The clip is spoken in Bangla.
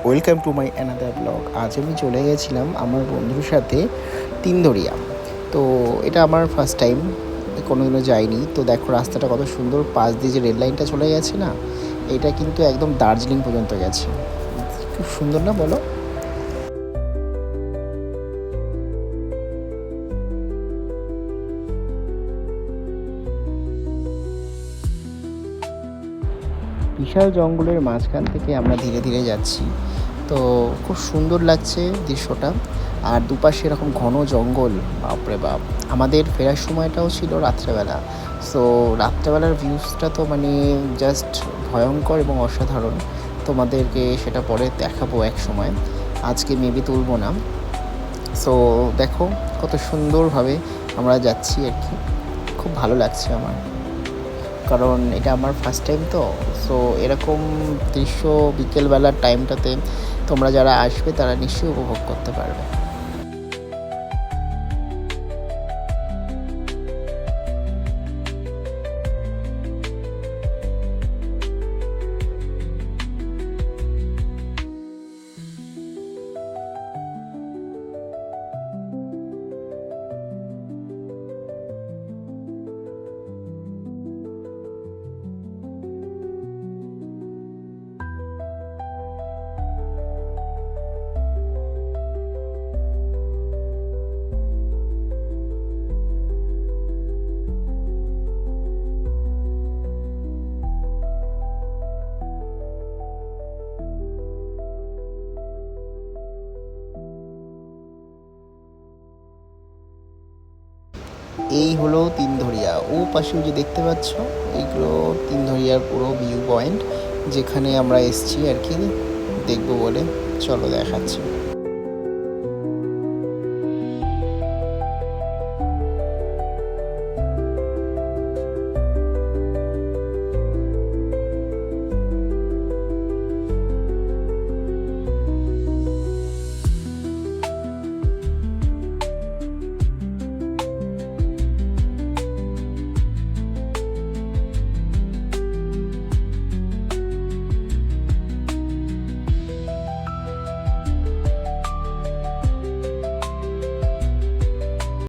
Welcome to my another blog. আজ আমি চলে গেছিলাম আমার বন্ধুর সাথে তিনদরিয়া। তো এটা আমার ফার্স্ট টাইম, কোনোদিনও যাইনি। তো দেখো রাস্তাটা কত সুন্দর, পাশ দিয়ে যে রেল লাইনটা চলে গেছে না, এটা কিন্তু একদম দার্জিলিং পর্যন্ত গেছে। খুব সুন্দর না বলো? বিশাল জঙ্গলের মাঝখান থেকে আমরা ধীরে ধীরে যাচ্ছি। তো খুব সুন্দর লাগছে দৃশ্যটা। আর দুপাশে এরকম ঘন জঙ্গল, বাপরে বাপ। আমাদের ফেরার সময়টাও ছিল রাত্রেবেলা। সো রাত্রেবেলার ভিউজটা তো মানে জাস্ট ভয়ঙ্কর এবং অসাধারণ। তোমাদেরকে সেটা পরে দেখাবো এক সময়, আজকে মেবি তুলবো না। সো দেখো কত সুন্দরভাবে আমরা যাচ্ছি আর কি। খুব ভালো লাগছে আমার, কারণ এটা আমার ফার্স্ট টাইম। তো সো এরকম দৃশ্য বিকেলবেলার টাইমটাতে তোমরা যারা আসবে তারা নিশ্চয়ই উপভোগ করতে পারবে। এই হলো তিনধরিয়া। ও পাশেও যে দেখতে পাচ্ছ, এইগুলো তিনধরিয়ার পুরো ভিউ পয়েন্ট, যেখানে আমরা এসছি আর কি দেখবো বলে। চলো দেখাচ্ছি।